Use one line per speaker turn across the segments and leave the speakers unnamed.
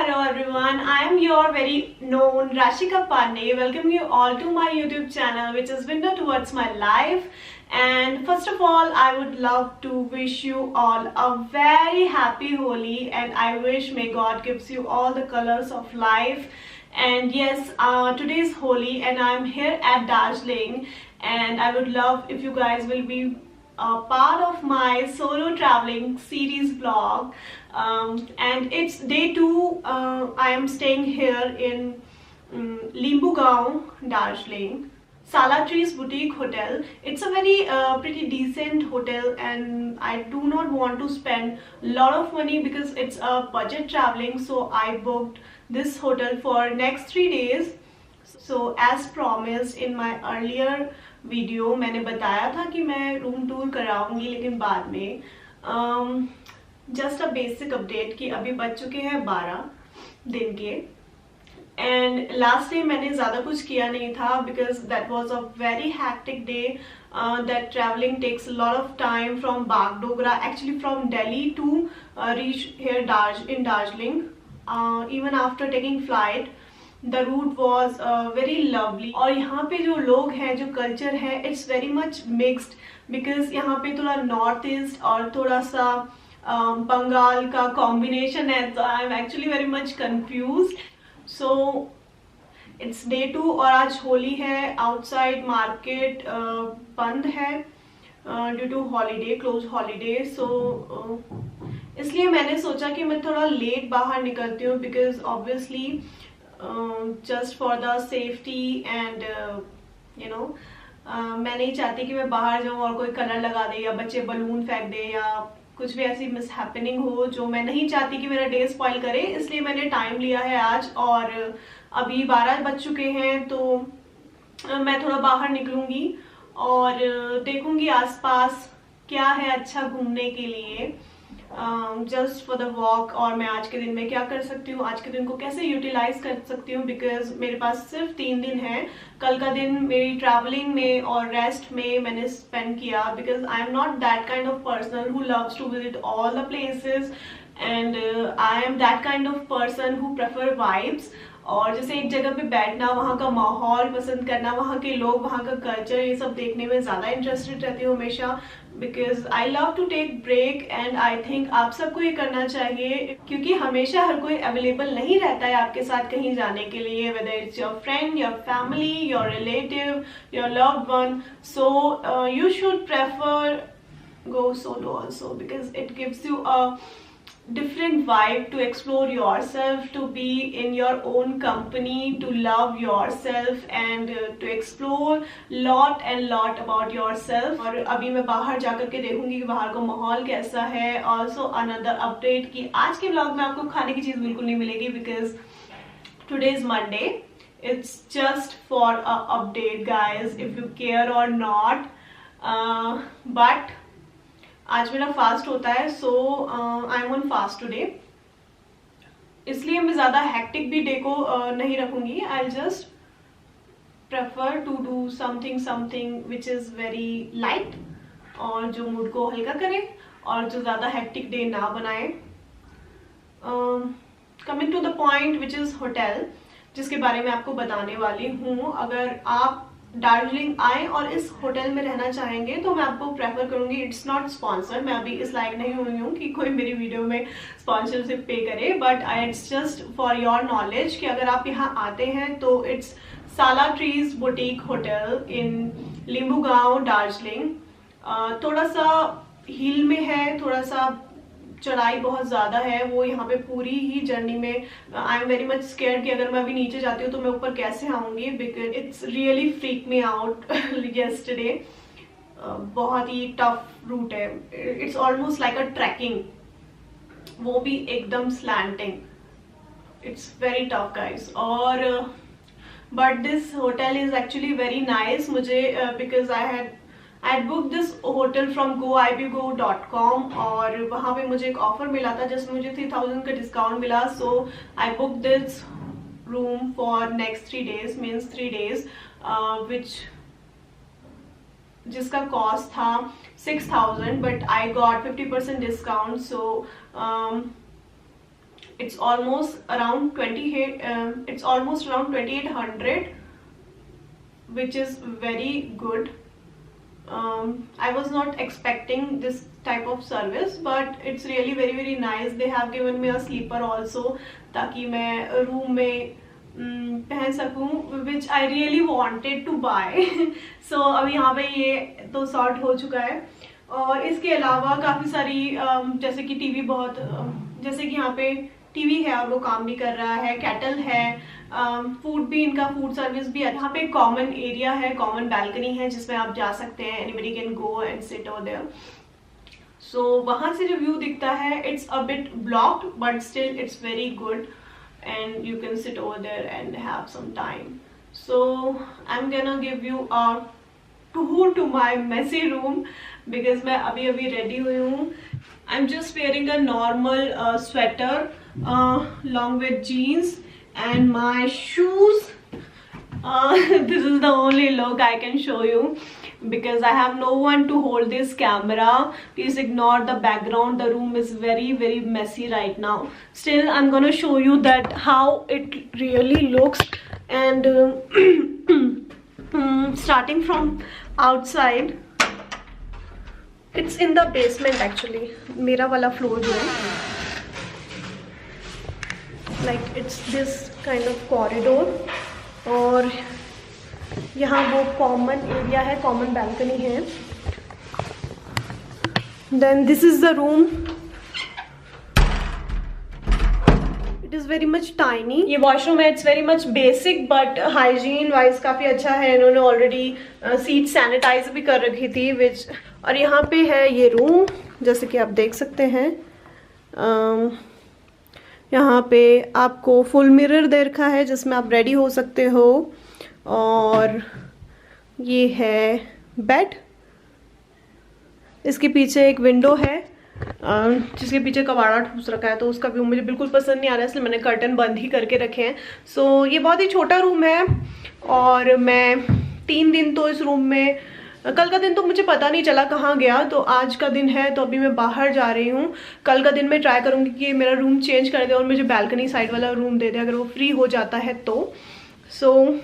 Hello everyone, I am your very known Rashika Pandey. Welcome you all to my YouTube channel which is Window Towards My Life. And first of all, I would love to wish you all a very happy Holi, and I wish may God gives you all the colors of life. And yes, today is Holi and I am here at Darjeeling, and I would love if you guys will be part of my solo traveling series vlog. And it's day 2. I am staying here in Limbu Darjeeling, Sala Trees Boutique Hotel. It's a very pretty decent hotel, and I do not want to spend a lot of money because it's a budget traveling. So I booked this hotel for next 3 days. So as promised in my earlier video मैंने बताया था कि मैं room tour कराऊंगी, लेकिन बाद में just a basic update कि अभी बज चुके हैं 12 दिन के, एंड लास्ट डे मैंने ज़्यादा कुछ किया नहीं था because that was a very hectic day. That travelling takes a lot of time from Bagdogra, actually from Delhi to reach here in Darjeeling. Even after taking flight, the route was very lovely. और यहाँ पे जो लोग हैं, जो culture है, it's very much mixed because यहाँ पे थोड़ा नॉर्थ ईस्ट और थोड़ा सा बंगाल का कॉम्बिनेशन है. तो I am actually very much confuse. So it's day 2 और आज होली है. आउटसाइड मार्केट बंद है due to holiday, close holiday. So इसलिए मैंने सोचा कि मैं थोड़ा लेट बाहर निकलती हूँ because obviously just for the safety and you know मैं नहीं चाहती कि मैं बाहर जाऊँ और कोई कलर लगा दे या बच्चे बलून फेंक दे या कुछ भी ऐसी मिस हैपनिंग हो जो मैं नहीं चाहती कि मेरा डे स्पॉइल करे. इसलिए मैंने टाइम लिया है आज, और अभी 12 बज चुके हैं. तो मैं थोड़ा बाहर निकलूंगी और देखूंगी आसपास क्या है अच्छा घूमने के लिए, जस्ट फॉर द वॉक. और मैं आज के दिन में क्या कर सकती हूँ, आज के दिन को कैसे यूटिलाइज कर सकती हूँ, बिकॉज मेरे पास सिर्फ 3 दिन है. कल का दिन मेरी ट्रैवलिंग में और रेस्ट में मैंने स्पेंड किया because I am not that kind of person who loves to visit all the places, and I am that kind of person who prefer vibes. और जैसे एक जगह पे बैठना, वहाँ का माहौल पसंद करना, वहाँ के लोग, वहाँ का कल्चर, ये सब देखने में ज़्यादा इंटरेस्टेड रहती हूँ हमेशा because I love to take break. And I think आप सबको ये करना चाहिए क्योंकि हमेशा हर कोई अवेलेबल नहीं रहता है आपके साथ कहीं जाने के लिए, whether it's your friend, your family, your relative, your loved one. So you should prefer go solo also because it gives you a different vibe to explore yourself, to be in your own company, to love yourself and to explore lot about yourself. और अभी मैं बाहर जाकर के देखूंगी कि बाहर का माहौल कैसा है. also another update कि आज के vlog में आपको खाने की चीज बिल्कुल नहीं मिलेगी because today is Monday. it's just for a update guys, if you care or not. but आज मेरा फास्ट होता है, so I am on fast today, इसलिए मैं ज़्यादा हेक्टिक भी डे को नहीं रखूंगी. I just prefer to do something which is very light और जो मूड को हल्का करे और जो ज़्यादा हेक्टिक डे ना बनाए. Coming to the point which is hotel, जिसके बारे में आपको बताने वाली हूँ. अगर आप दार्जिलिंग आए और इस होटल में रहना चाहेंगे तो मैं आपको प्रेफर करूंगी. इट्स नॉट स्पॉन्सर, मैं अभी इस लायक नहीं हुई हूँ कि कोई मेरी वीडियो में स्पॉन्सरशिप पे करे, but it's just for your knowledge कि अगर आप यहाँ आते हैं तो इट्स साला trees boutique hotel in Limbu Darjeeling. थोड़ा सा हिल में है, थोड़ा सा चढ़ाई बहुत ज़्यादा है. वो यहाँ पे पूरी ही जर्नी में I am very much scared कि अगर मैं अभी नीचे जाती हूँ तो मैं ऊपर कैसे आऊँगी because it's really freak me out yesterday. बहुत ही टफ रूट है. It's almost like a trekking, वो भी एकदम slanting. It's very tough guys. और but this hotel is actually very nice. मुझे because I had booked this hotel from goibigo.com और वहाँ पे मुझे एक ऑफर मिला था जिसमें मुझे 3000 का डिस्काउंट मिला. So I book this room for next 3 days, means 3 days, जिसका कॉस्ट था 6000 but I got 50% discount. So it's almost around 2800, which is very good. I was not expecting this type of service, but it's really very nice. They have given me a sleeper also, ताकि मैं room में पहन सकूं, which I really wanted to buy. So अब यहाँ पे ये तो सॉर्ट हो चुका है. और इसके अलावा काफ़ी सारी जैसे कि टीवी बहुत जैसे कि यहाँ पे टीवी है और वो काम भी कर रहा है, कैटल है, फूड भी, इनका फूड सर्विस भी है. यहाँ पे कॉमन एरिया है, कॉमन बैल्कनी है जिसमें आप जा सकते हैं. Anybody can go and sit over there. So वहाँ से जो व्यू दिखता है, it's a bit blocked but still it's very good and you can sit over there and have some time. So I'm gonna give you a tour to my messy room because मैं अभी ready हुई हूँ. I'm just wearing a normal sweater along with jeans and my shoes. This is the only look I can show you because I have no one to hold this camera. Please ignore the background. The room is very messy right now. Still, I'm gonna show you that how it really looks. And starting from outside, it's in the basement actually. मेरा वाला floor जो है, like it's this kind of corridor. और यहाँ वो common area है, common balcony है. Then this is the room. It is very much tiny. ये वॉशरूम है. It's very much basic but hygiene wise काफ़ी अच्छा है. इन्होंने ऑलरेडी सीट सैनिटाइज भी कर रखी थी विच. और यहाँ पे है ये रूम जैसे कि आप देख सकते हैं. यहाँ पे आपको फुल मिरर दे रखा है जिसमें आप रेडी हो सकते हो. और ये है बेड. इसके पीछे एक विंडो है जिसके पीछे कबाड़ा ठूस रखा है, तो उसका व्यू मुझे बिल्कुल पसंद नहीं आ रहा है, इसलिए मैंने कर्टन बंद ही करके रखे हैं. सो ये बहुत ही छोटा रूम है. और मैं 3 दिन तो इस रूम में, कल का दिन तो मुझे पता नहीं चला कहाँ गया, तो आज का दिन है तो अभी मैं बाहर जा रही हूँ. कल का दिन मैं ट्राई करूँगी कि मेरा रूम चेंज कर दे और मुझे बैल्कनी साइड वाला रूम दे दे अगर वो फ्री हो जाता है तो. सो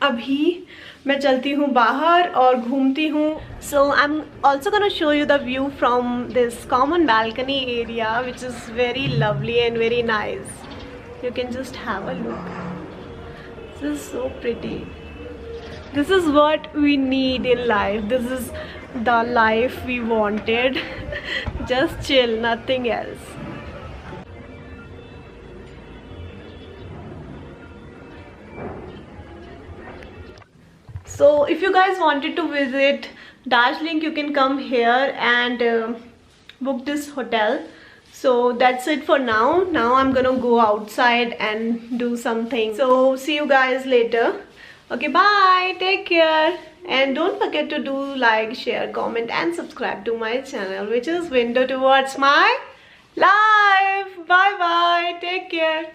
अभी मैं चलती हूँ बाहर और घूमती हूँ. So I am also gonna show you the view from this common balcony area which is very lovely and very nice. You can just have a look. This is so pretty. This is what we need in life. This is the life we wanted. Just chill, nothing else. So if you guys wanted to visit Darjeeling, you can come here and book this hotel. So that's it for now. Now I'm gonna go outside and do something. So see you guys later. Okay, bye, take care, and don't forget to do like, share, comment and subscribe to my channel which is Window Towards My Life. Bye bye, take care.